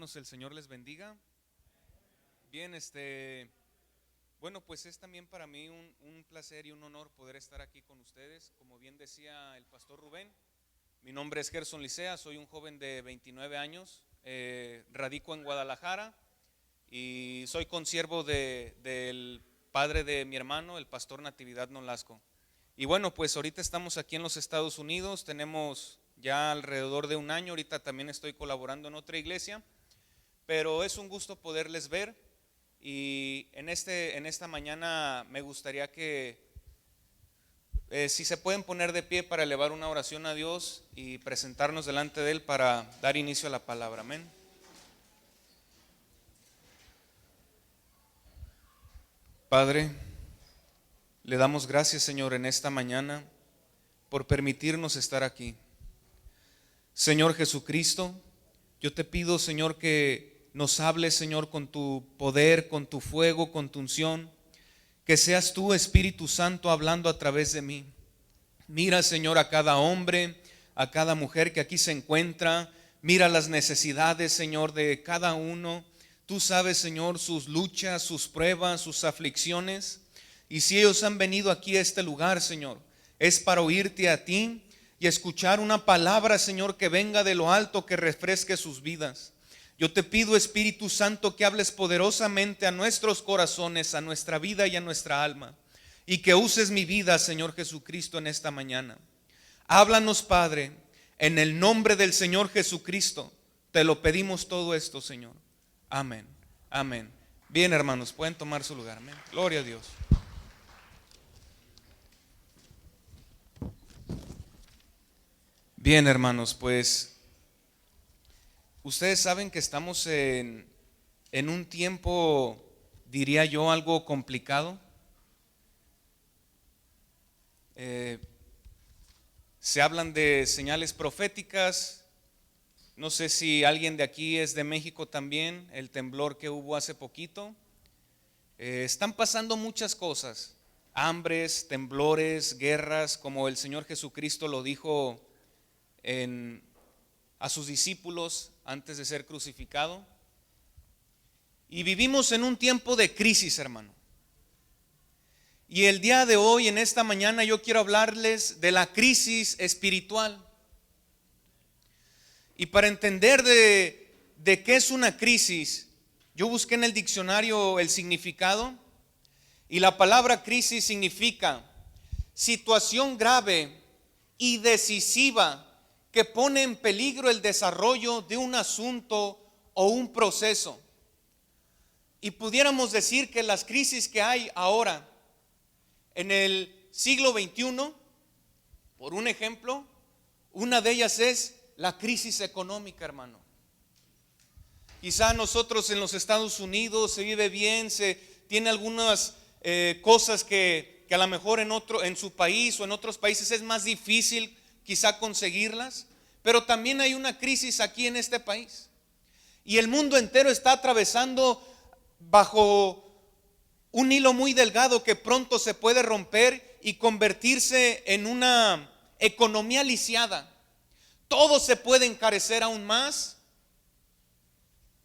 Hermanos, el Señor les bendiga. Bien, bueno, pues es también para mí un placer y un honor poder estar aquí con ustedes. Como bien decía el pastor Rubén, mi nombre es Gerson Licea, soy un joven de 29 años, radico en Guadalajara y soy consiervo del padre de mi hermano, el pastor Natividad Nolasco. Y bueno, pues ahorita estamos aquí en los Estados Unidos, tenemos ya alrededor de un año, ahorita también estoy colaborando en otra iglesia, pero es un gusto poderles ver. Y en esta mañana me gustaría que si se pueden poner de pie para elevar una oración a Dios y presentarnos delante de Él para dar inicio a la palabra. Amén. Padre, le damos gracias, Señor, en esta mañana por permitirnos estar aquí. Señor Jesucristo, yo te pido, Señor, que nos hables, Señor, con tu poder, con tu fuego, con tu unción. Que seas tú, Espíritu Santo, hablando a través de mí. Mira, Señor, a cada hombre, a cada mujer que aquí se encuentra. Mira las necesidades, Señor, de cada uno. Tú sabes, Señor, sus luchas, sus pruebas, sus aflicciones. Y si ellos han venido aquí a este lugar, Señor, es para oírte a ti y escuchar una palabra, Señor, que venga de lo alto, que refresque sus vidas. Yo te pido, Espíritu Santo, que hables poderosamente a nuestros corazones, a nuestra vida y a nuestra alma, y que uses mi vida, Señor Jesucristo, en esta mañana. Háblanos, Padre, en el nombre del Señor Jesucristo. Te lo pedimos todo esto, Señor. Amén. Amén. Bien, hermanos, pueden tomar su lugar. Amén. Gloria a Dios. Bien, hermanos, pues ustedes saben que estamos en un tiempo, diría yo, algo complicado. Se hablan de señales proféticas. No sé si alguien de aquí es de México también, el temblor que hubo hace poquito. Están pasando muchas cosas, hambres, temblores, guerras, como el Señor Jesucristo lo dijo a sus discípulos antes de ser crucificado. Y vivimos en un tiempo de crisis, hermano. Y el día de hoy, en esta mañana, yo quiero hablarles de la crisis espiritual. Y para entender de qué es una crisis, yo busqué en el diccionario el significado. Y la palabra crisis significa situación grave y decisiva que pone en peligro el desarrollo de un asunto o un proceso. Y pudiéramos decir que las crisis que hay ahora en el siglo XXI, por un ejemplo, una de ellas es la crisis económica, hermano. Quizá nosotros en los Estados Unidos se vive bien, se tiene algunas cosas que a lo mejor en su país o en otros países es más difícil quizá conseguirlas, pero también hay una crisis aquí en este país. Y el mundo entero está atravesando bajo un hilo muy delgado que pronto se puede romper y convertirse en una economía lisiada. Todo se puede encarecer aún más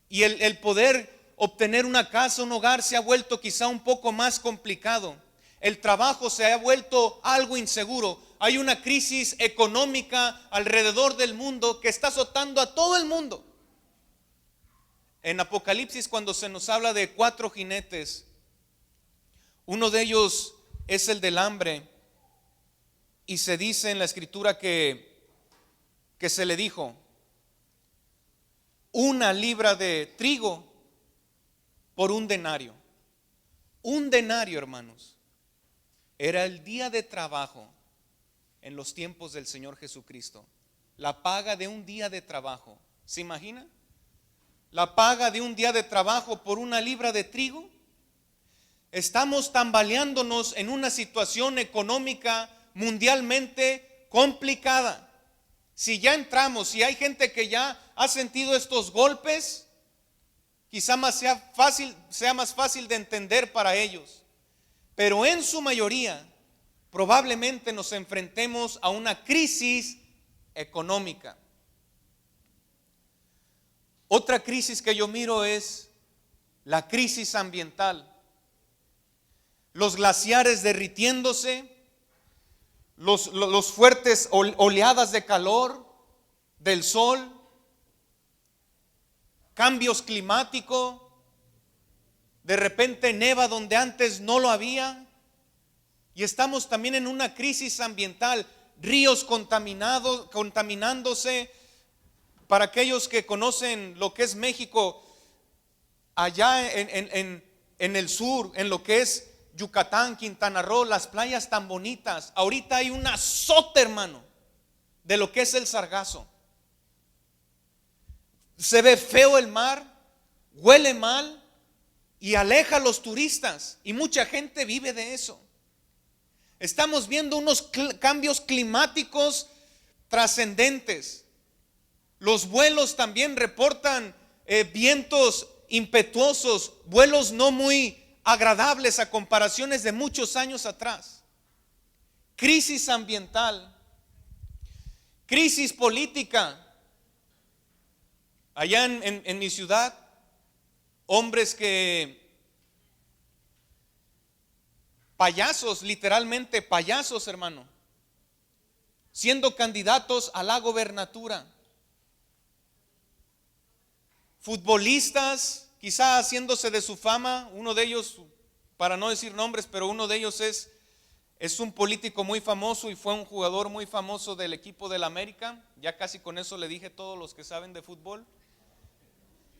y el poder obtener una casa, un hogar se ha vuelto quizá un poco más complicado. El trabajo se ha vuelto algo inseguro. Hay una crisis económica alrededor del mundo que está azotando a todo el mundo. En Apocalipsis, cuando se nos habla de 4 jinetes, uno de ellos es el del hambre, y se dice en la escritura que se le dijo 1 libra de trigo por 1 denario. 1 denario, hermanos, era el día de trabajo en los tiempos del Señor Jesucristo. La paga de un día de trabajo. ¿Se imagina? La paga de un día de trabajo por 1 libra de trigo. Estamos tambaleándonos en una situación económica mundialmente complicada. Si ya entramos, si hay gente que ya ha sentido estos golpes, quizá sea más fácil de entender para ellos. Pero en su mayoría, probablemente nos enfrentemos a una crisis económica. Otra crisis que yo miro es la crisis ambiental. Los glaciares derritiéndose, los fuertes oleadas de calor del sol, cambios climáticos, de repente neva donde antes no lo había, y estamos también en una crisis ambiental, ríos contaminándose. Para aquellos que conocen lo que es México, allá en el sur, en lo que es Yucatán, Quintana Roo, las playas tan bonitas, ahorita hay un azote, hermano, de lo que es el sargazo. Se ve feo el mar, huele mal y aleja a los turistas, y mucha gente vive de eso. Estamos viendo unos cambios climáticos trascendentes. Los vuelos también reportan vientos impetuosos, vuelos no muy agradables a comparaciones de muchos años atrás. Crisis ambiental, crisis política. Allá en mi ciudad, hombres payasos, literalmente payasos, hermano, siendo candidatos a la gobernatura. Futbolistas, quizá haciéndose de su fama. Uno de ellos, para no decir nombres, pero uno de ellos es un político muy famoso y fue un jugador muy famoso del equipo del América. Ya casi con eso le dije todos los que saben de fútbol.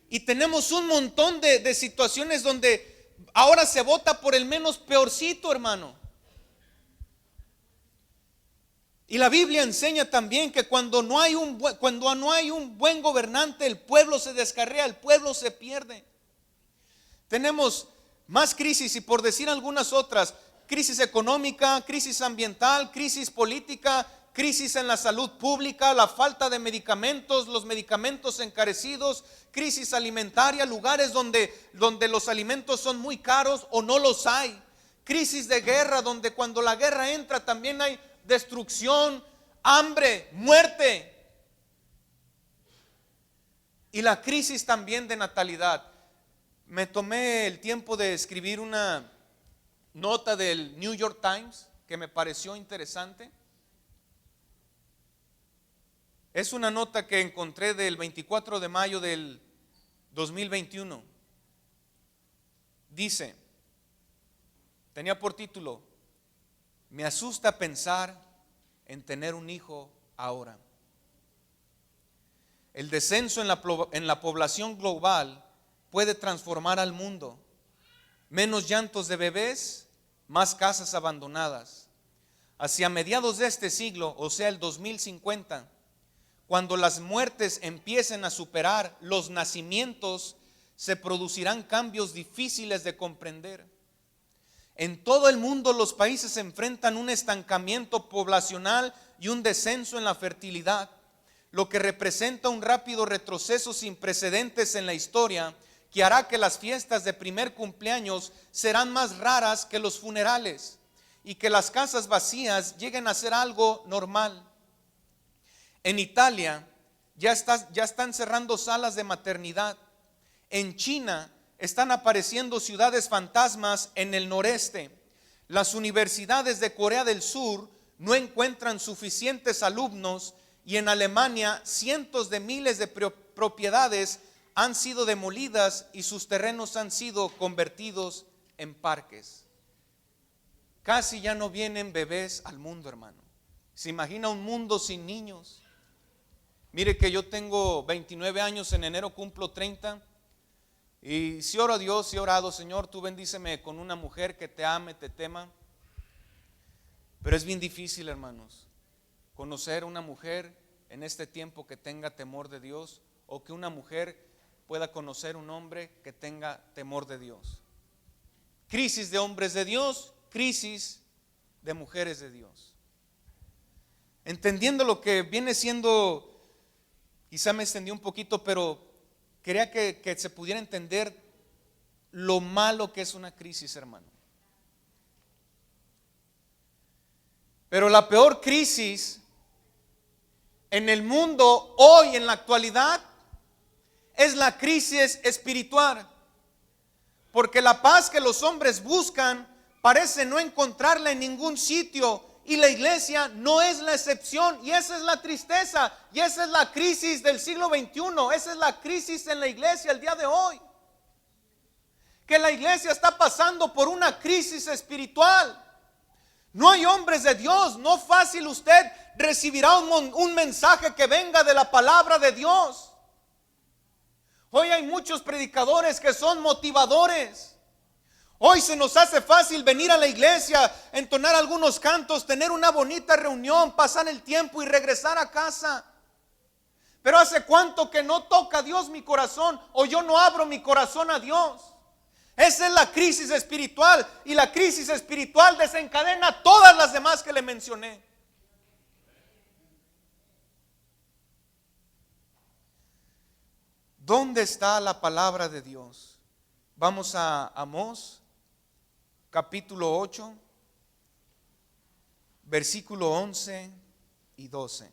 Y tenemos un montón de situaciones donde ahora se vota por el menos peorcito, hermano. Y la Biblia enseña también que cuando no hay un buen gobernante, el pueblo se descarría, el pueblo se pierde. Tenemos más crisis, y por decir algunas otras: crisis económica, crisis ambiental, crisis política, crisis en la salud pública, la falta de medicamentos, los medicamentos encarecidos, crisis alimentaria, lugares donde los alimentos son muy caros o no los hay. Crisis de guerra, donde cuando la guerra entra también hay destrucción, hambre, muerte. Y la crisis también de natalidad. Me tomé el tiempo de escribir una nota del New York Times que me pareció interesante. Es una nota que encontré del 24 de mayo del 2021. Dice, tenía por título: me asusta pensar en tener un hijo ahora. El descenso en la población global puede transformar al mundo. Menos llantos de bebés, más casas abandonadas. Hacia mediados de este siglo, o sea el 2050, cuando las muertes empiecen a superar los nacimientos, se producirán cambios difíciles de comprender. En todo el mundo los países enfrentan un estancamiento poblacional y un descenso en la fertilidad, lo que representa un rápido retroceso sin precedentes en la historia, que hará que las fiestas de primer cumpleaños serán más raras que los funerales y que las casas vacías lleguen a ser algo normal. En Italia ya están cerrando salas de maternidad. En China están apareciendo ciudades fantasmas en el noreste. Las universidades de Corea del Sur no encuentran suficientes alumnos, y en Alemania cientos de miles de propiedades han sido demolidas y sus terrenos han sido convertidos en parques. Casi ya no vienen bebés al mundo, hermano. ¿Se imagina un mundo sin niños? Mire que yo tengo 29 años, en enero cumplo 30. Y si oro a Dios, si he orado: Señor, tú bendíceme con una mujer que te ame, te tema. Pero es bien difícil, hermanos, conocer una mujer en este tiempo que tenga temor de Dios, o que una mujer pueda conocer un hombre que tenga temor de Dios. Crisis de hombres de Dios, crisis de mujeres de Dios. Entendiendo lo que viene siendo, quizá me extendí un poquito, pero quería que se pudiera entender lo malo que es una crisis, hermano. Pero la peor crisis en el mundo hoy, en la actualidad, es la crisis espiritual. Porque la paz que los hombres buscan parece no encontrarla en ningún sitio, y la iglesia no es la excepción. Y esa es la tristeza, y esa es la crisis del siglo XXI. Esa es la crisis en la iglesia el día de hoy, que la iglesia está pasando por una crisis espiritual. No hay hombres de Dios. No fácil usted recibirá un mensaje que venga de la palabra de Dios. Hoy hay muchos predicadores que son motivadores. Hoy se nos hace fácil venir a la iglesia, entonar algunos cantos, tener una bonita reunión, pasar el tiempo y regresar a casa. Pero ¿hace cuánto que no toca a Dios mi corazón, o yo no abro mi corazón a Dios? Esa es la crisis espiritual, y la crisis espiritual desencadena todas las demás que le mencioné. ¿Dónde está la palabra de Dios? Vamos a Amós, capítulo 8, versículo 11 y 12.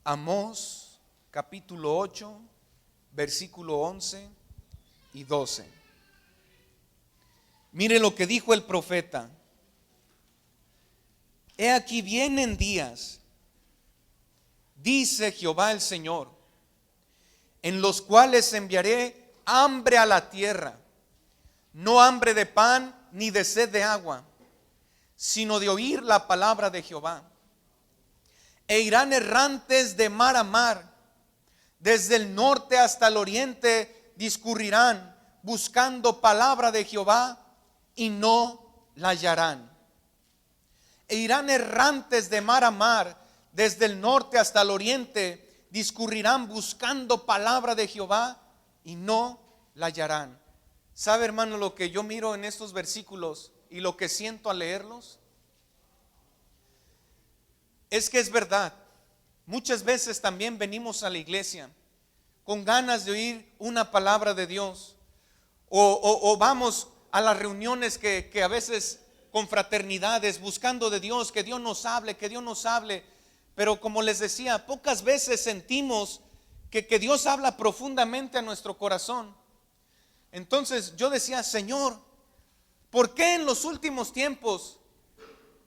Amós, capítulo 8, versículo 11 y 12. Mire lo que dijo el profeta. He aquí vienen días, dice Jehová el Señor, en los cuales enviaré hambre a la tierra, no hambre de pan ni de sed de agua, sino de oír la palabra de Jehová. E irán errantes de mar a mar, desde el norte hasta el oriente discurrirán, buscando palabra de Jehová, y no la hallarán. E irán errantes de mar a mar, desde el norte hasta el oriente discurrirán buscando palabra de Jehová, y no la hallarán. ¿Sabe, hermano, lo que yo miro en estos versículos y lo que siento al leerlos? Es que es verdad. Muchas veces también venimos a la iglesia con ganas de oír una palabra de Dios, o vamos a las reuniones que a veces con fraternidades, buscando de Dios, que Dios nos hable, que Dios nos hable. Pero como les decía, pocas veces sentimos que Dios habla profundamente a nuestro corazón. Entonces yo decía, Señor, ¿por qué en los últimos tiempos,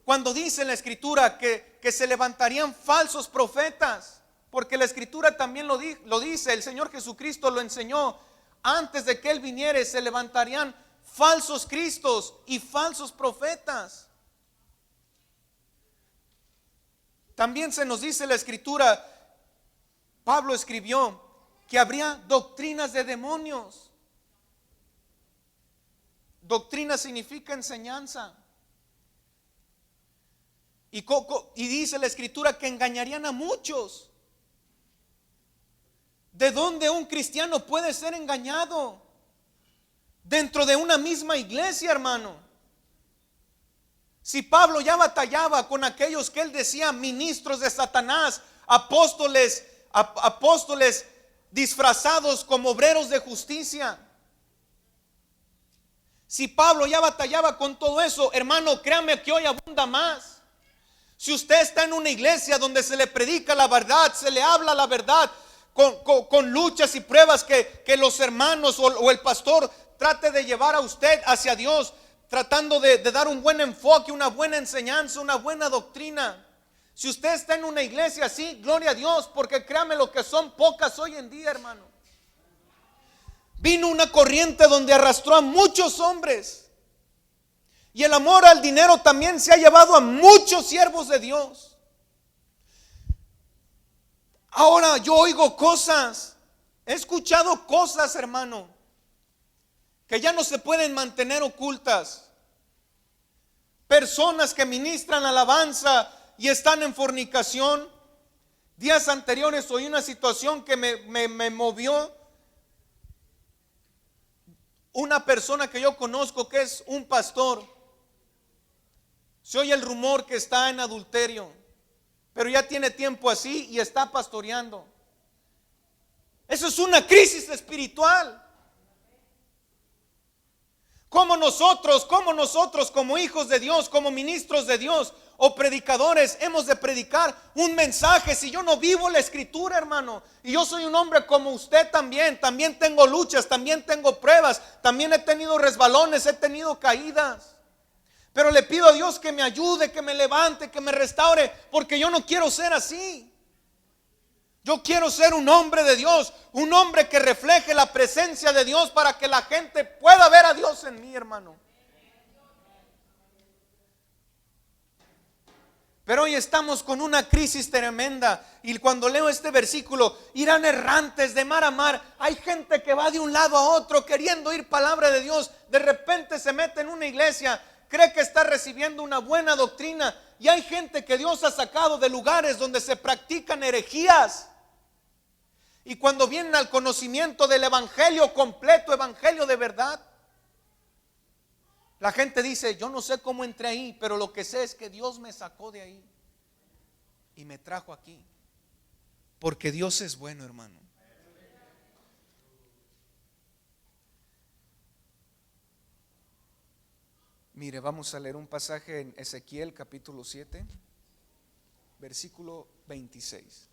cuando dice la Escritura que se levantarían falsos profetas? Porque la Escritura también lo dice, el Señor Jesucristo lo enseñó. Antes de que Él viniere, se levantarían falsos cristos y falsos profetas. También se nos dice la Escritura, Pablo escribió que habría doctrinas de demonios. Doctrina significa enseñanza. Y dice la Escritura que engañarían a muchos. ¿De dónde un cristiano puede ser engañado? Dentro de una misma iglesia, hermano. Si Pablo ya batallaba con aquellos que él decía ministros de Satanás, apóstoles disfrazados como obreros de justicia. Si Pablo ya batallaba con todo eso, hermano, créame que hoy abunda más. Si usted está en una iglesia donde se le predica la verdad, se le habla la verdad, con luchas y pruebas que los hermanos o el pastor trate de llevar a usted hacia Dios, tratando de dar un buen enfoque, una buena enseñanza, una buena doctrina. Si usted está en una iglesia así, gloria a Dios, porque créame lo que son pocas hoy en día, hermano. Vino una corriente donde arrastró a muchos hombres, y el amor al dinero también se ha llevado a muchos siervos de Dios. Ahora yo oigo cosas, he escuchado cosas, hermano, que ya no se pueden mantener ocultas. Personas que ministran alabanza y están en fornicación. Días anteriores oí una situación que me movió. Una persona que yo conozco que es un pastor, se oye el rumor que está en adulterio, pero ya tiene tiempo así y está pastoreando. Eso es una crisis espiritual. Como nosotros como hijos de Dios, como ministros de Dios o predicadores, hemos de predicar un mensaje si yo no vivo la escritura, hermano? Y yo soy un hombre como usted también tengo luchas, también tengo pruebas, también he tenido resbalones, he tenido caídas. Pero le pido a Dios que me ayude, que me levante, que me restaure, porque yo no quiero ser así. Yo quiero ser un hombre de Dios, un hombre que refleje la presencia de Dios para que la gente pueda ver a Dios en mí, hermano. Pero hoy estamos con una crisis tremenda. Y cuando leo este versículo, irán errantes de mar a mar. Hay gente que va de un lado a otro queriendo oír palabra de Dios. De repente se mete en una iglesia, cree que está recibiendo una buena doctrina. Y hay gente que Dios ha sacado de lugares donde se practican herejías. Y cuando vienen al conocimiento del evangelio completo, evangelio de verdad, la gente dice: yo no sé cómo entré ahí, pero lo que sé es que Dios me sacó de ahí y me trajo aquí. Porque Dios es bueno, hermano. Mire, vamos a leer un pasaje en Ezequiel capítulo 7, versículo 26.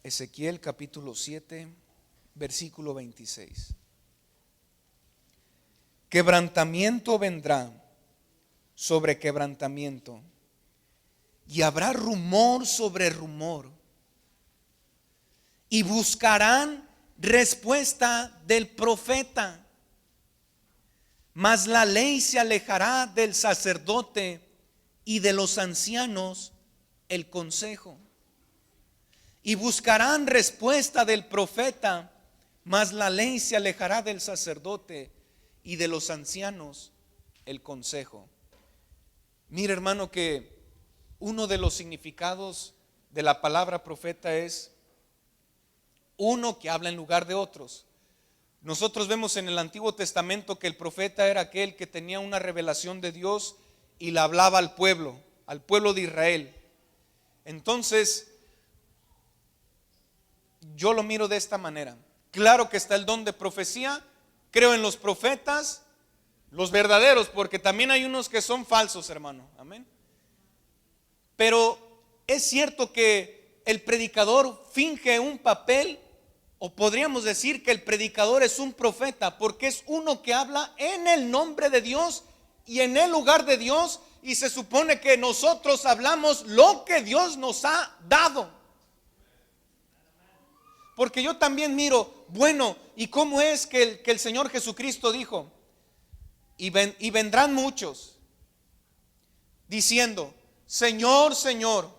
Ezequiel capítulo 7, versículo 26. Quebrantamiento vendrá sobre quebrantamiento, y habrá rumor sobre rumor, y buscarán respuesta del profeta, mas la ley se alejará del sacerdote y de los ancianos el consejo. Y buscarán respuesta del profeta, mas la ley se alejará del sacerdote y de los ancianos el consejo. Mira, hermano, que uno de los significados de la palabra profeta es uno que habla en lugar de otros. Nosotros vemos en el Antiguo Testamento que el profeta era aquel que tenía una revelación de Dios y la hablaba al pueblo de Israel. Entonces, yo lo miro de esta manera. Claro que está el don de profecía. Creo en los profetas, los verdaderos, porque también hay unos que son falsos, hermano. Amén. Pero es cierto que el predicador finge un papel, o podríamos decir que el predicador es un profeta, porque es uno que habla en el nombre de Dios y en el lugar de Dios, y se supone que nosotros hablamos lo que Dios nos ha dado. Porque yo también miro, bueno, ¿y cómo es que el Señor Jesucristo dijo? Y vendrán muchos diciendo: Señor, Señor,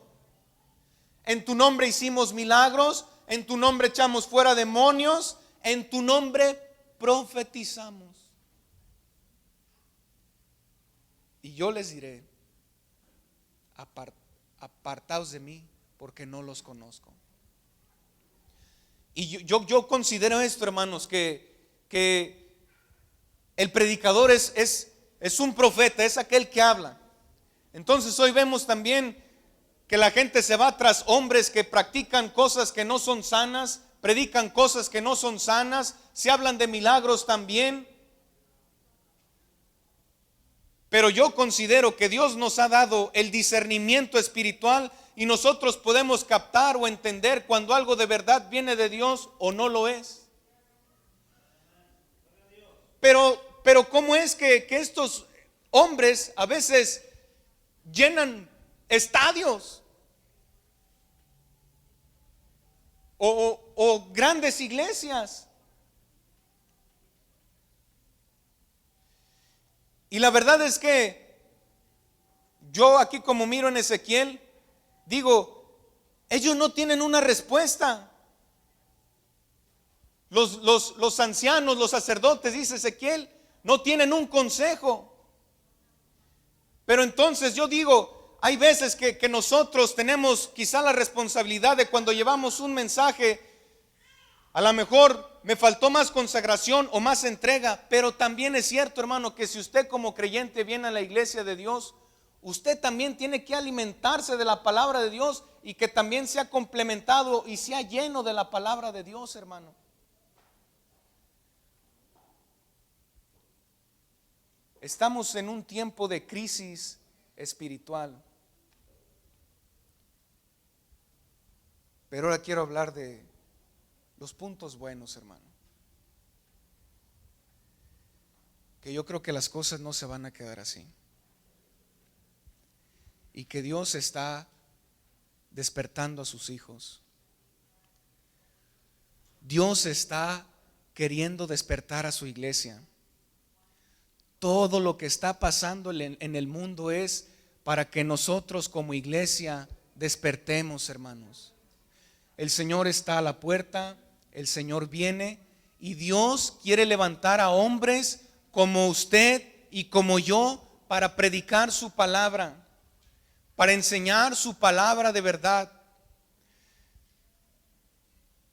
en tu nombre hicimos milagros, en tu nombre echamos fuera demonios, en tu nombre profetizamos. Y yo les diré: apartaos de mí, porque no los conozco. Y yo considero esto, hermanos, que el predicador es un profeta, es aquel que habla. Entonces hoy vemos también que la gente se va tras hombres que practican cosas que no son sanas, predican cosas que no son sanas, se hablan de milagros también. Pero yo considero que Dios nos ha dado el discernimiento espiritual y nosotros podemos captar o entender cuando algo de verdad viene de Dios o no lo es. Pero ¿cómo es que estos hombres a veces llenan estadios o grandes iglesias? Y la verdad es que yo aquí, como miro en Ezequiel, digo, ellos no tienen una respuesta. Los ancianos, los sacerdotes, dice Ezequiel, no tienen un consejo. Pero entonces yo digo, hay veces que nosotros tenemos quizá la responsabilidad de cuando llevamos un mensaje, a lo mejor me faltó más consagración o más entrega, pero también es cierto, hermano, que si usted como creyente viene a la iglesia de Dios, usted también tiene que alimentarse de la palabra de Dios y que también sea complementado y sea lleno de la palabra de Dios, hermano. Estamos en un tiempo de crisis espiritual. Pero ahora quiero hablar de los puntos buenos, hermano. Que yo creo que las cosas no se van a quedar así. Y que Dios está despertando a sus hijos. Dios está queriendo despertar a su iglesia. Todo lo que está pasando en el mundo es para que nosotros como iglesia despertemos, hermanos. El Señor está a la puerta, el Señor viene y Dios quiere levantar a hombres como usted y como yo para predicar su palabra, para enseñar su palabra de verdad.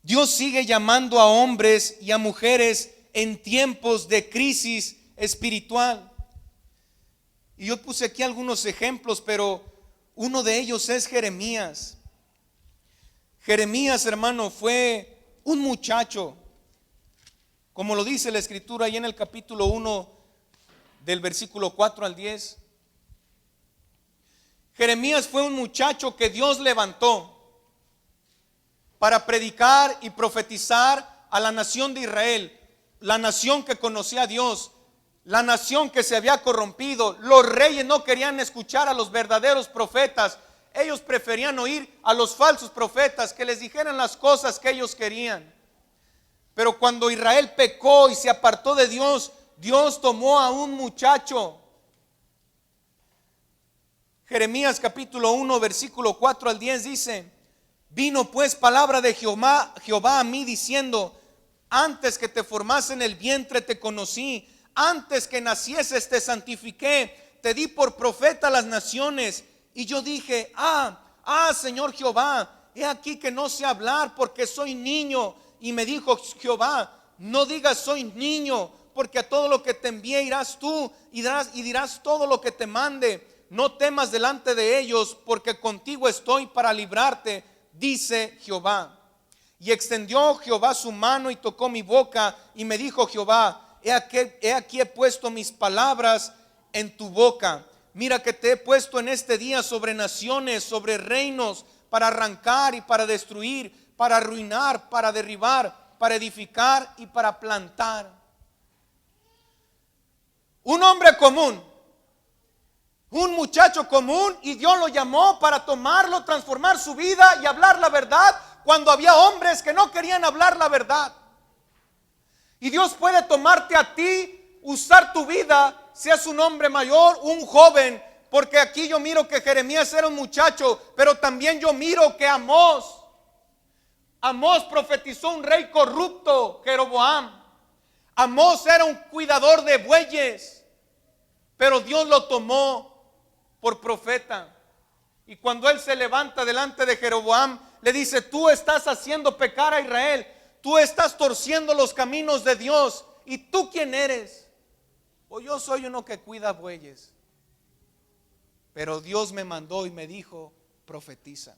Dios sigue llamando a hombres y a mujeres en tiempos de crisis espiritual. Y yo puse aquí algunos ejemplos, pero uno de ellos es Jeremías. Jeremías, hermano, fue un muchacho, como lo dice la escritura ahí en el capítulo 1 del versículo 4 al 10. Jeremías fue un muchacho que Dios levantó para predicar y profetizar a la nación de Israel, la nación que conocía a Dios, la nación que se había corrompido. Los reyes no querían escuchar a los verdaderos profetas. Ellos preferían oír a los falsos profetas que les dijeran las cosas que ellos querían. Pero cuando Israel pecó y se apartó de Dios, Dios tomó a un muchacho. Jeremías capítulo 1 versículo 4 al 10 dice: vino pues palabra de Jehová a mí diciendo: antes que te formase en el vientre te conocí, antes que nacieses te santifiqué, te di por profeta a las naciones. Y yo dije: Señor Jehová, he aquí que no sé hablar porque soy niño. Y me dijo Jehová: no digas soy niño, porque a todo lo que te envíe irás tú y dirás todo lo que te mande. No temas delante de ellos, porque contigo estoy para librarte, dice Jehová. Y extendió Jehová su mano y tocó mi boca, y me dijo Jehová: he aquí he puesto mis palabras en tu boca. Mira que te he puesto en este día sobre naciones, sobre reinos, para arrancar y para destruir, para arruinar, para derribar, para edificar y para plantar. Un hombre común, un muchacho común, y Dios lo llamó para tomarlo, transformar su vida y hablar la verdad cuando había hombres que no querían hablar la verdad. Y Dios puede tomarte a ti, usar tu vida, seas un hombre mayor, un joven, porque aquí yo miro que Jeremías era un muchacho, pero también yo miro que Amós profetizó un rey corrupto, Jeroboam. Amós era un cuidador de bueyes, pero Dios lo tomó por profeta. Y cuando él se levanta delante de Jeroboam, le dice: tú estás haciendo pecar a Israel, tú estás torciendo los caminos de Dios. ¿Y tú quién eres? Pues yo soy uno que cuida bueyes, pero Dios me mandó y me dijo: profetiza.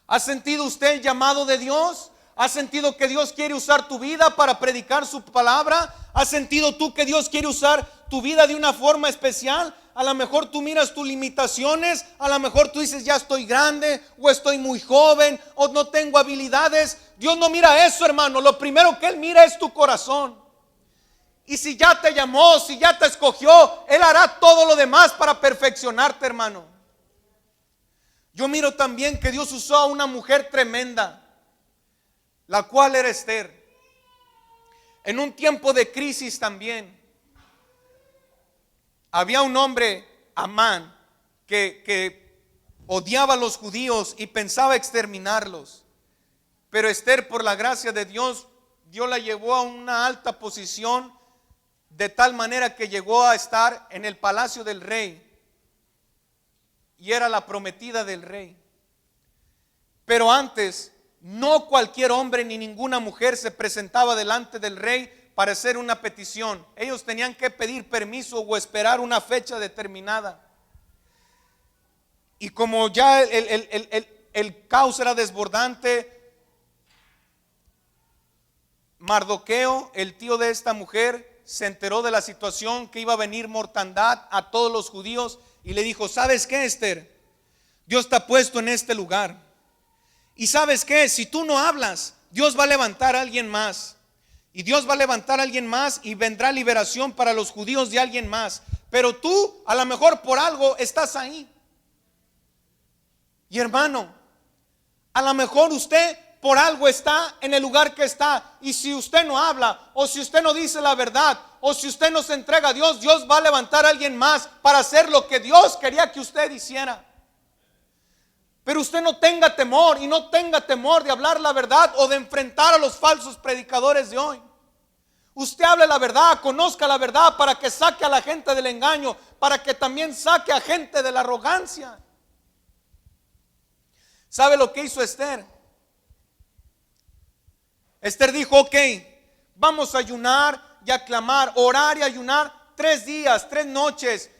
¿Ha sentido usted el llamado de Dios? ¿Ha sentido que Dios quiere usar tu vida para predicar su palabra? ¿Has sentido tú que Dios quiere usar tu vida de una forma especial? A lo mejor tú miras tus limitaciones, a lo mejor tú dices: ya estoy grande, o estoy muy joven, o no tengo habilidades. Dios no mira eso, hermano. Lo primero que Él mira es tu corazón. Y si ya te llamó, si ya te escogió, Él hará todo lo demás para perfeccionarte, hermano. Yo miro también que Dios usó a una mujer tremenda, la cual era Esther. En un tiempo de crisis también, había un hombre, Amán, que odiaba a los judíos y pensaba exterminarlos. Pero Esther, por la gracia de Dios, Dios la llevó a una alta posición, de tal manera que llegó a estar en el palacio del rey y era la prometida del rey. Pero antes, no cualquier hombre ni ninguna mujer se presentaba delante del rey para hacer una petición. Ellos tenían que pedir permiso o esperar una fecha determinada. Y como ya el caos era desbordante, Mardoqueo, el tío de esta mujer, se enteró de la situación, que iba a venir mortandad a todos los judíos, y le dijo: ¿sabes qué, Esther? Dios está puesto en este lugar. Y ¿sabes qué? Si tú no hablas, Dios va a levantar a alguien más. Y Dios va a levantar a alguien más y vendrá liberación para los judíos de alguien más. Pero tú, a lo mejor por algo, estás ahí. Y hermano, a lo mejor usted por algo está en el lugar que está. Y si usted no habla, o si usted no dice la verdad, o si usted no se entrega a Dios, Dios va a levantar a alguien más para hacer lo que Dios quería que usted hiciera. Pero usted no tenga temor, y no tenga temor de hablar la verdad o de enfrentar a los falsos predicadores de hoy. Usted hable la verdad, conozca la verdad, para que saque a la gente del engaño, para que también saque a gente de la arrogancia. ¿Sabe lo que hizo Esther? Esther dijo: ok, vamos a ayunar y a clamar, orar y ayunar 3 días, 3 noches,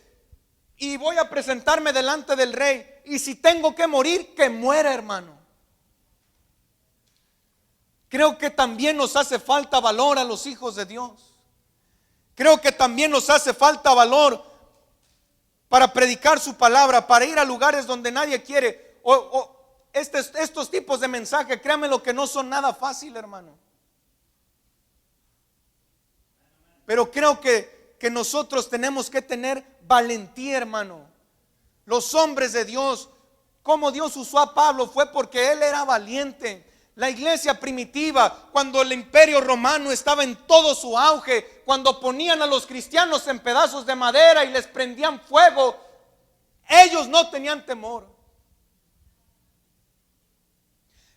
y voy a presentarme delante del rey. Y si tengo que morir, que muera, hermano. Creo que también nos hace falta valor a los hijos de Dios. Creo que también nos hace falta valor para predicar su palabra, para ir a lugares donde nadie quiere. Estos tipos de mensajes, créanme lo que no son nada fácil, hermano. Pero creo que nosotros tenemos que tener valentía, hermano. Los hombres de Dios, como Dios usó a Pablo, fue porque él era valiente. La iglesia primitiva, cuando el imperio romano estaba en todo su auge, cuando ponían a los cristianos en pedazos de madera y les prendían fuego, ellos no tenían temor.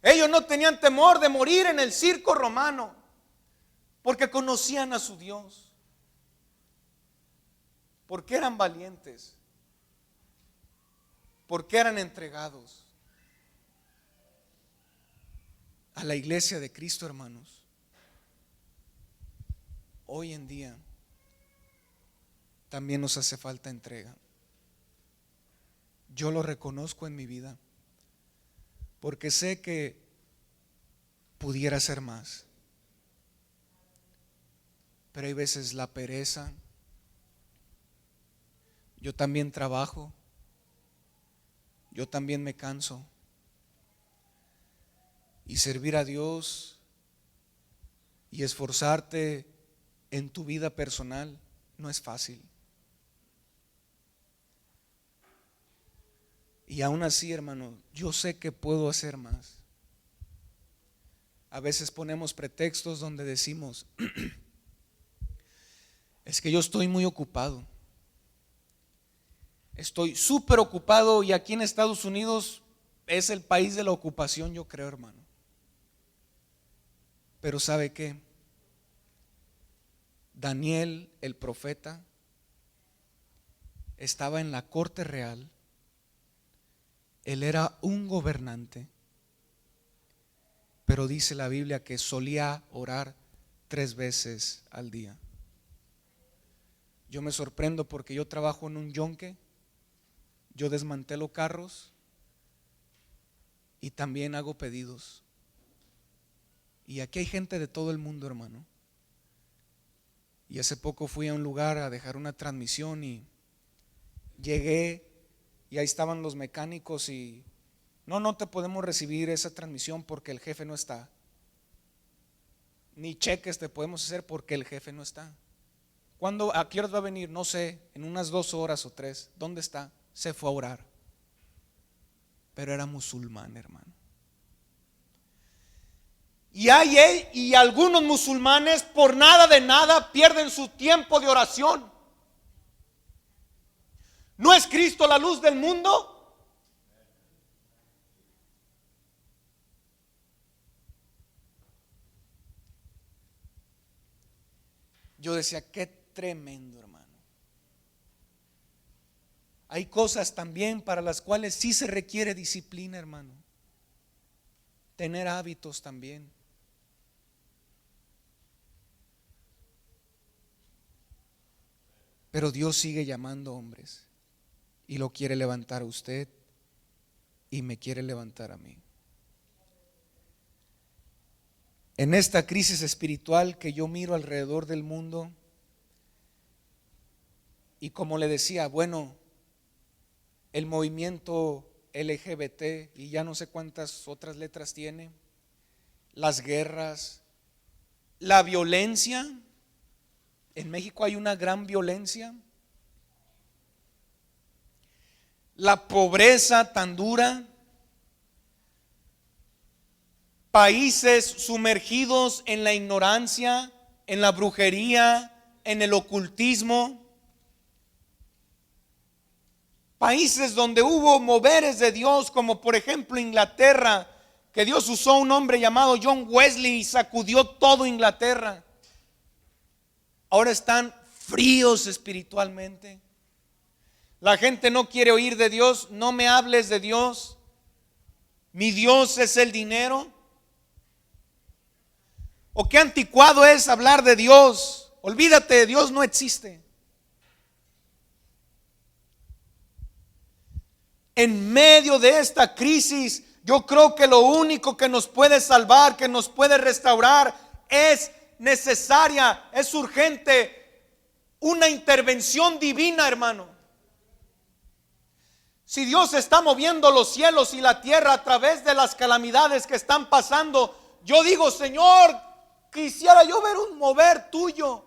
Ellos no tenían temor de morir en el circo romano, porque conocían a su Dios, porque eran valientes, porque eran entregados. A la iglesia de Cristo, hermanos, hoy en día también nos hace falta entrega. Yo lo reconozco en mi vida, porque sé que pudiera ser más, pero hay veces la pereza. Yo también trabajo, yo también me canso, y servir a Dios y esforzarte en tu vida personal no es fácil. Y aún así, hermano, yo sé que puedo hacer más. A veces ponemos pretextos donde decimos: es que yo estoy muy ocupado, estoy súper ocupado, y aquí en Estados Unidos es el país de la ocupación, yo creo, hermano. Pero ¿sabe qué? Daniel, el profeta, estaba en la corte real. Él era un gobernante, pero dice la Biblia que solía orar 3 veces al día. Yo me sorprendo porque yo trabajo en un yunque, yo desmantelo carros y también hago pedidos. Y aquí hay gente de todo el mundo, hermano. Y hace poco fui a un lugar a dejar una transmisión y llegué y ahí estaban los mecánicos y no te podemos recibir esa transmisión porque el jefe no está. Ni cheques te podemos hacer porque el jefe no está. ¿Cuándo, a qué horas va a venir? No sé, en unas 2 horas o 3. ¿Dónde está? Se fue a orar. Pero era musulmán, hermano. Y algunos musulmanes por nada de nada pierden su tiempo de oración. ¿No es Cristo la luz del mundo? Yo decía, qué tremendo, hermano. Hay cosas también para las cuales sí se requiere disciplina, hermano. Tener hábitos también. Pero Dios sigue llamando hombres y lo quiere levantar a usted y me quiere levantar a mí. En esta crisis espiritual que yo miro alrededor del mundo, y como le decía, bueno, el movimiento LGBT y ya no sé cuántas otras letras tiene, las guerras, la violencia. En México hay una gran violencia, la pobreza tan dura, países sumergidos en la ignorancia, en la brujería, en el ocultismo, países donde hubo moveres de Dios, como por ejemplo Inglaterra, que Dios usó a un hombre llamado John Wesley y sacudió todo Inglaterra. Ahora están fríos espiritualmente. La gente no quiere oír de Dios. No me hables de Dios. Mi Dios es el dinero. O qué anticuado es hablar de Dios. Olvídate, Dios no existe. En medio de esta crisis, yo creo que lo único que nos puede salvar, que nos puede restaurar, es necesaria, es urgente una intervención divina, hermano. Si Dios está moviendo los cielos y la tierra a través de las calamidades que están pasando, yo digo, Señor, quisiera yo ver un mover tuyo,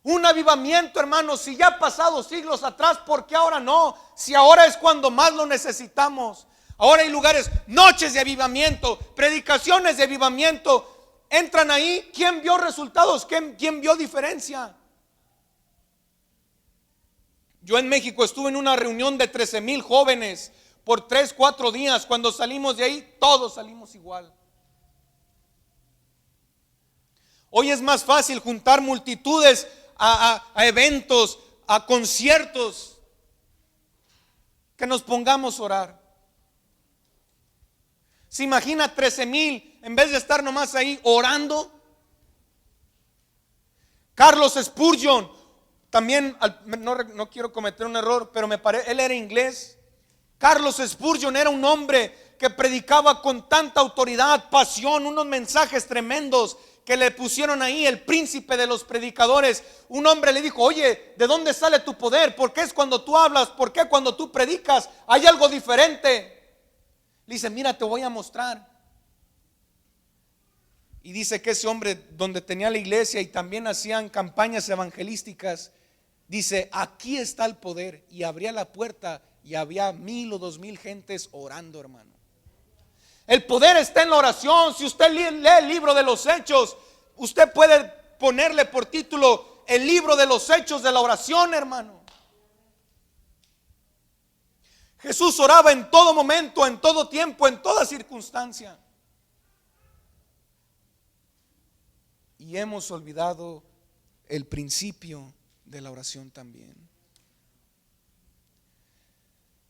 un avivamiento, hermano. Si ya ha pasado siglos atrás, ¿por qué ahora no? Si ahora es cuando más lo necesitamos. Ahora hay lugares, noches de avivamiento, predicaciones de avivamiento. Entran ahí, ¿quién vio resultados? ¿Quién vio diferencia? Yo en México estuve en una reunión de 13,000 jóvenes por 3-4 días. Cuando salimos de ahí, todos salimos igual. Hoy es más fácil juntar multitudes a eventos, a conciertos, que nos pongamos a orar. ¿Se imagina 13,000 en vez de estar nomás ahí orando? Carlos Spurgeon, también, no quiero cometer un error, pero él era inglés. Carlos Spurgeon era un hombre que predicaba con tanta autoridad, pasión, unos mensajes tremendos que le pusieron ahí el príncipe de los predicadores. Un hombre le dijo, oye, ¿de dónde sale tu poder? ¿Por qué es cuando tú hablas? ¿Por qué cuando tú predicas hay algo diferente? Le dice, mira, te voy a mostrar. Y dice que ese hombre, donde tenía la iglesia y también hacían campañas evangelísticas, dice, aquí está el poder. Y abría la puerta y había 1,000 o 2,000 gentes orando, hermano. El poder está en la oración. Si usted lee el libro de los Hechos, usted puede ponerle por título el libro de los Hechos de la oración, hermano. Jesús oraba en todo momento, en todo tiempo, en toda circunstancia. Y hemos olvidado el principio de la oración también.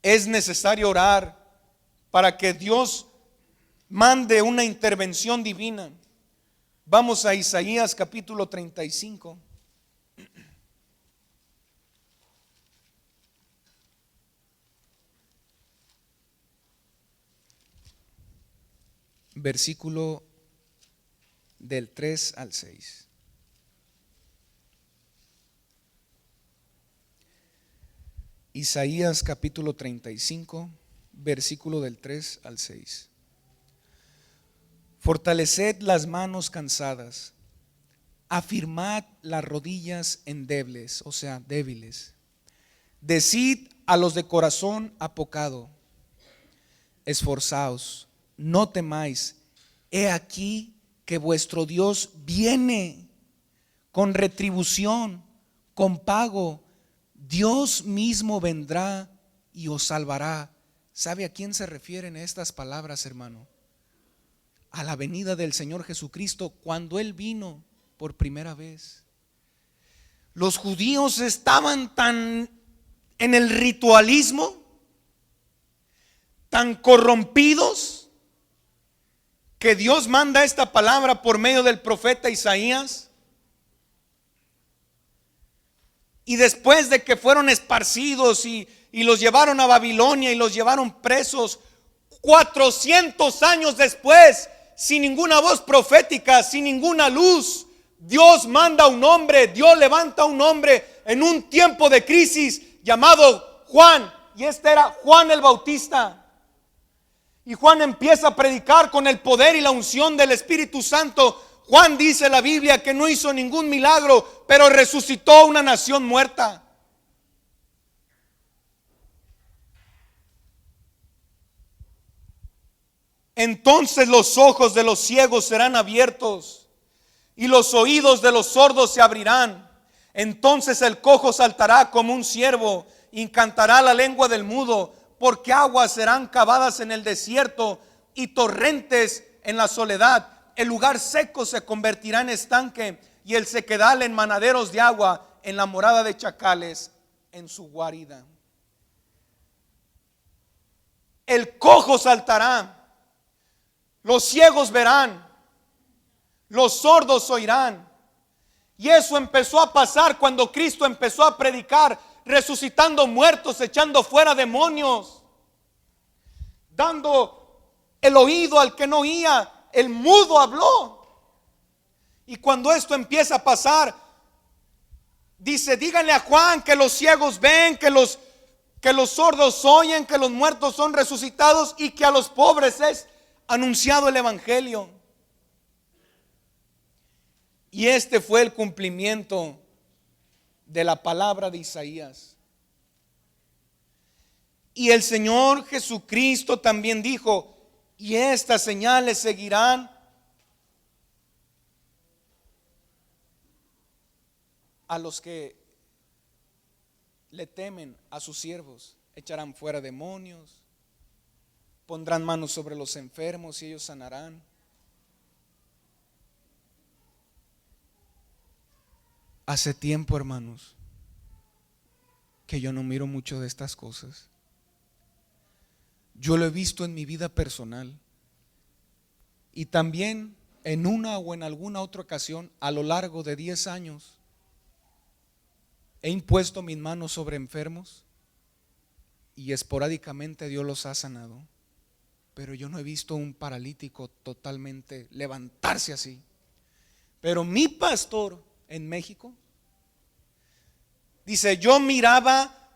Es necesario orar para que Dios mande una intervención divina. Vamos a Isaías capítulo 35. Versículo del 3 al 6. Isaías capítulo 35, versículo del 3 al 6. Fortaleced las manos cansadas, afirmad las rodillas endebles, o sea, débiles. Decid a los de corazón apocado, esforzaos, no temáis, he aquí que vuestro Dios viene con retribución, con pago. Dios mismo vendrá y os salvará. ¿Sabe a quién se refieren estas palabras, hermano? A la venida del Señor Jesucristo, cuando Él vino por primera vez. Los judíos estaban tan en el ritualismo, tan corrompidos, que Dios manda esta palabra por medio del profeta Isaías. Y después de que fueron esparcidos y los llevaron a Babilonia y los llevaron presos, 400 años después, sin ninguna voz profética, sin ninguna luz, Dios manda un hombre, Dios levanta un hombre en un tiempo de crisis llamado Juan. Y este era Juan el Bautista. Y Juan empieza a predicar con el poder y la unción del Espíritu Santo. Juan dice en la Biblia que no hizo ningún milagro, pero resucitó una nación muerta. Entonces los ojos de los ciegos serán abiertos y los oídos de los sordos se abrirán. Entonces el cojo saltará como un ciervo y cantará la lengua del mudo, porque aguas serán cavadas en el desierto y torrentes en la soledad. El lugar seco se convertirá en estanque y el sequedal en manaderos de agua, en la morada de chacales, en su guarida. El cojo saltará, los ciegos verán, los sordos oirán. Y eso empezó a pasar cuando Cristo empezó a predicar, resucitando muertos, echando fuera demonios, dando el oído al que no oía. El mudo habló. Y cuando esto empieza a pasar, dice: díganle a Juan que los ciegos ven, que los sordos oyen, que los muertos son resucitados y que a los pobres es anunciado el evangelio. Y este fue el cumplimiento de la palabra de Isaías. Y el Señor Jesucristo también dijo: y estas señales seguirán a los que le temen, a sus siervos. Echarán fuera demonios, pondrán manos sobre los enfermos y ellos sanarán. Hace tiempo, hermanos, que yo no miro mucho de estas cosas. Yo lo he visto en mi vida personal y también en una o en alguna otra ocasión a lo largo de 10 años he impuesto mis manos sobre enfermos y esporádicamente Dios los ha sanado, pero yo no he visto un paralítico totalmente levantarse así. Pero mi pastor en México dice: yo miraba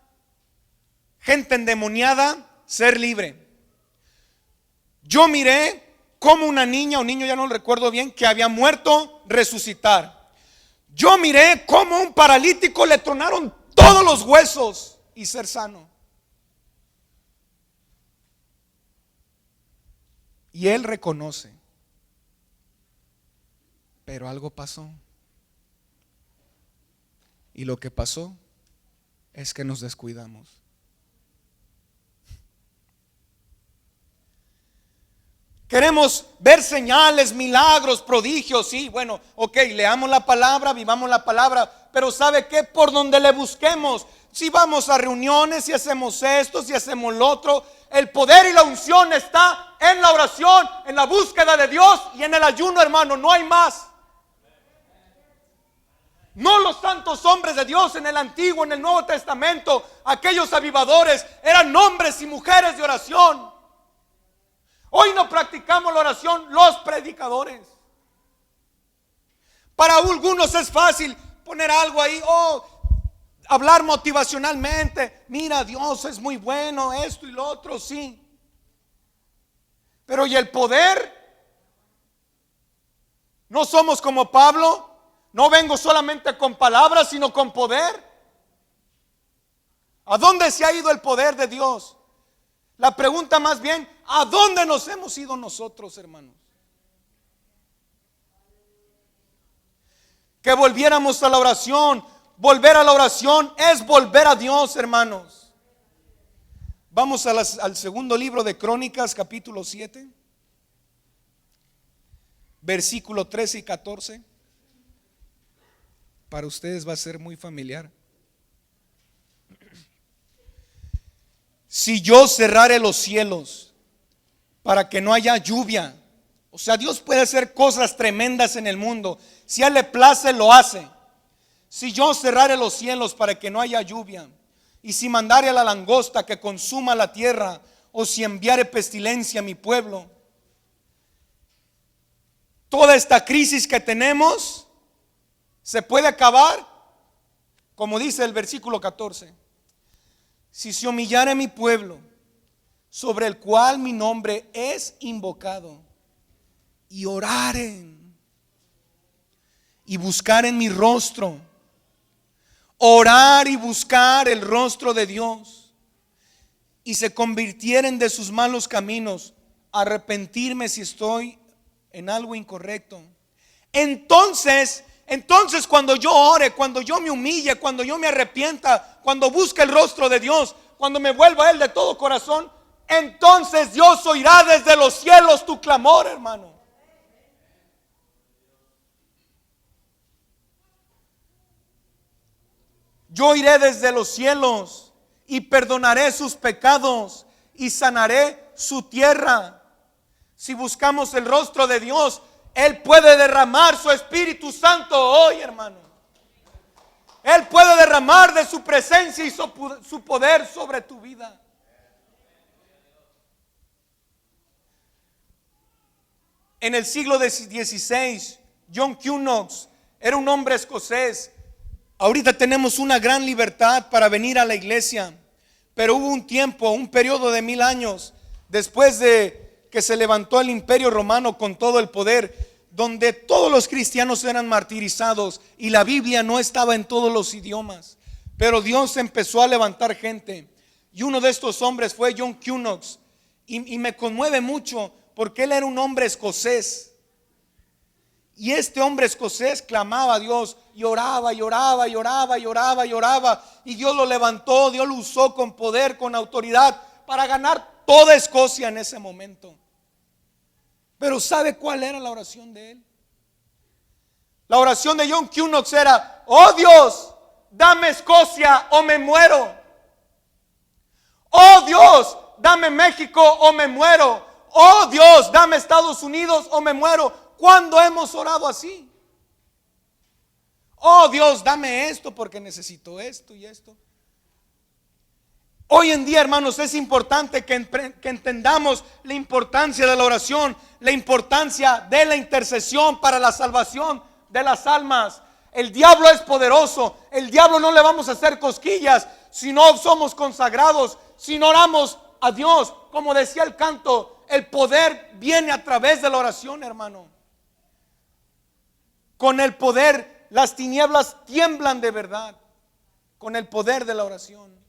gente endemoniada ser libre. Yo miré como una niña o niño, ya no lo recuerdo bien, que había muerto, resucitar. Yo miré como un paralítico le tronaron todos los huesos y ser sano. Y él reconoce, pero algo pasó. Y lo que pasó es que nos descuidamos. Queremos ver señales, milagros, prodigios. Sí, bueno, ok, leamos la palabra, vivamos la palabra. Pero ¿sabe qué? Por donde le busquemos, si vamos a reuniones, si hacemos esto, si hacemos lo otro, el poder y la unción está en la oración, en la búsqueda de Dios y en el ayuno, hermano. No hay más. No los santos hombres de Dios en el Antiguo, en el Nuevo Testamento, aquellos avivadores eran hombres y mujeres de oración. Hoy no practicamos la oración los predicadores. Para algunos es fácil poner algo ahí, hablar motivacionalmente. Mira, Dios es muy bueno, esto y lo otro, sí. Pero ¿y el poder? No somos como Pablo. No vengo solamente con palabras, sino con poder. ¿A dónde se ha ido el poder de Dios? La pregunta más bien, ¿a dónde nos hemos ido nosotros, hermanos? Que volviéramos a la oración. Volver a la oración es volver a Dios, hermanos. Vamos al segundo libro de Crónicas, capítulo 7, versículo 13 y 14. Para ustedes va a ser muy familiar. Si yo cerrare los cielos para que no haya lluvia, o sea, Dios puede hacer cosas tremendas en el mundo. Si a Él le place, lo hace. Si yo cerrare los cielos para que no haya lluvia, y si mandare a la langosta que consuma la tierra, o si enviare pestilencia a mi pueblo. Toda esta crisis que tenemos se puede acabar, como dice el versículo 14. Si se humillare mi pueblo, sobre el cual mi nombre es invocado, y oraren, y buscaren mi rostro, orar y buscar el rostro de Dios, y se convirtieren de sus malos caminos, arrepentirme si estoy en algo incorrecto. Entonces cuando yo ore, cuando yo me humille, cuando yo me arrepienta, cuando busque el rostro de Dios, cuando me vuelva a Él de todo corazón, entonces Dios oirá desde los cielos tu clamor, hermano. Yo iré desde los cielos y perdonaré sus pecados y sanaré su tierra. Si buscamos el rostro de Dios, Él puede derramar su Espíritu Santo hoy, hermano. Él puede derramar de su presencia y su poder sobre tu vida. En el siglo XVI, John Knox era un hombre escocés. Ahorita tenemos una gran libertad para venir a la iglesia, pero hubo un tiempo, un periodo de 1000 años, después de que se levantó el Imperio Romano con todo el poder, donde todos los cristianos eran martirizados y la Biblia no estaba en todos los idiomas. Pero Dios empezó a levantar gente, y uno de estos hombres fue John Knox, y me conmueve mucho porque él era un hombre escocés. Y este hombre escocés clamaba a Dios y oraba y oraba y oraba y oraba y oraba, y Dios lo levantó, Dios lo usó con poder, con autoridad para ganar toda Escocia en ese momento. Pero ¿sabe cuál era la oración de él? La oración de John Knox era: oh Dios, dame Escocia o me muero. Oh Dios, dame México o me muero. Oh Dios, dame Estados Unidos o me muero. ¿Cuándo hemos orado así? Oh Dios, dame esto porque necesito esto y esto. Hoy en día, hermanos, es importante que entendamos la importancia de la oración, la importancia de la intercesión para la salvación de las almas. El diablo es poderoso. El diablo no le vamos a hacer cosquillas si no somos consagrados, si no oramos a Dios. Como decía el canto, el poder viene a través de la oración, hermano. Con el poder, las tinieblas tiemblan de verdad. Con el poder de la oración.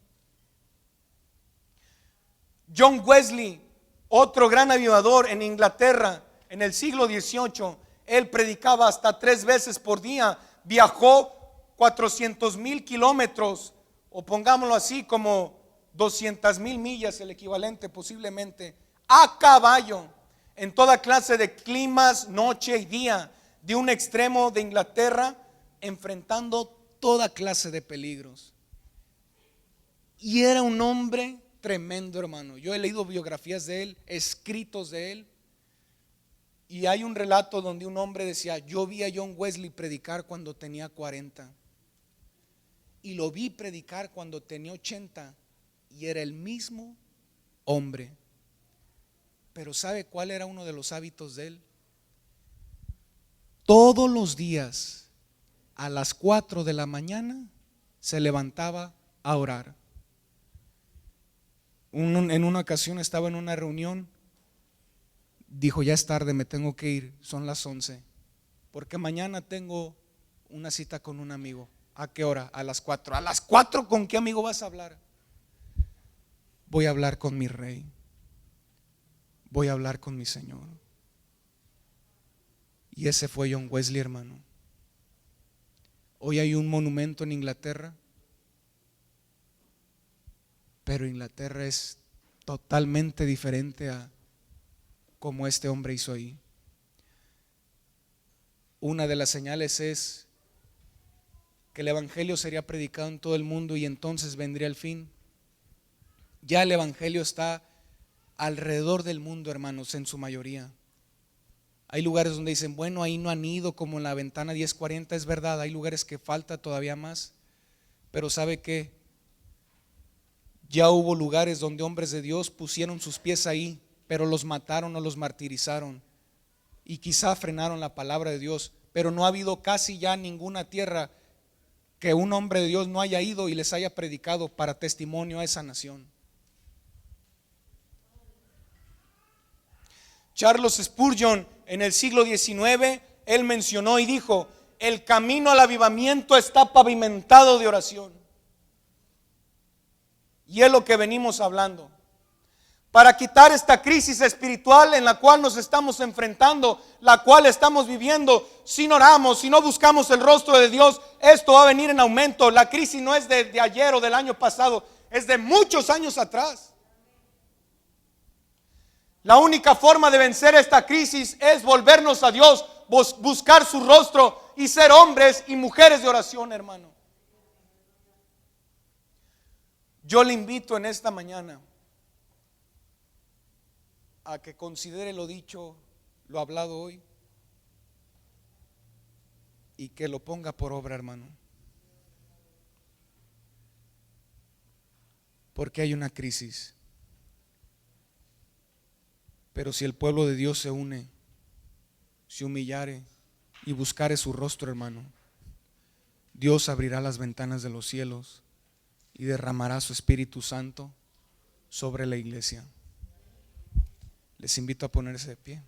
John Wesley, otro gran avivador en Inglaterra en el siglo XVIII, él predicaba hasta 3 veces por día, viajó 400,000 kilómetros, o pongámoslo así, como 200,000 millas, el equivalente posiblemente, a caballo, en toda clase de climas, noche y día, de un extremo de Inglaterra, enfrentando toda clase de peligros. Y era un hombre tremendo, hermano. Yo he leído biografías de él, escritos de él, y hay un relato donde un hombre decía: yo vi a John Wesley predicar cuando tenía 40 y lo vi predicar cuando tenía 80, y era el mismo hombre. Pero ¿sabe cuál era uno de los hábitos de él? Todos los días a las 4 de la mañana se levantaba a orar. En una ocasión estaba en una reunión, dijo: ya es tarde, me tengo que ir, son las 11, porque mañana tengo una cita con un amigo. ¿A qué hora? A las 4. ¿A las 4 con qué amigo vas a hablar? Voy a hablar con mi rey, voy a hablar con mi Señor. Y ese fue John Wesley, hermano. Hoy hay un monumento en Inglaterra, pero Inglaterra es totalmente diferente a como este hombre hizo ahí. Una de las señales es que el evangelio sería predicado en todo el mundo y entonces vendría el fin. Ya el evangelio está alrededor del mundo, hermanos, en su mayoría. Hay lugares donde dicen, bueno, ahí no han ido, como en la ventana 1040, es verdad, hay lugares que falta todavía más. Pero ¿sabe qué? Ya hubo lugares donde hombres de Dios pusieron sus pies ahí, pero los mataron o los martirizaron. Y quizá frenaron la palabra de Dios, pero no ha habido casi ya ninguna tierra que un hombre de Dios no haya ido y les haya predicado para testimonio a esa nación. Charles Spurgeon en el siglo XIX, él mencionó y dijo, el camino al avivamiento está pavimentado de oración. Y es lo que venimos hablando. Para quitar esta crisis espiritual en la cual nos estamos enfrentando, la cual estamos viviendo, si no oramos, si no buscamos el rostro de Dios, esto va a venir en aumento. La crisis no es de ayer o del año pasado, es de muchos años atrás. La única forma de vencer esta crisis es volvernos a Dios, buscar su rostro y ser hombres y mujeres de oración, hermano. Yo le invito en esta mañana a que considere lo dicho, lo hablado hoy, y que lo ponga por obra, hermano. Porque hay una crisis. Pero si el pueblo de Dios se une, se humillare y buscare su rostro, hermano, Dios abrirá las ventanas de los cielos y derramará su Espíritu Santo sobre la iglesia. Les invito a ponerse de pie.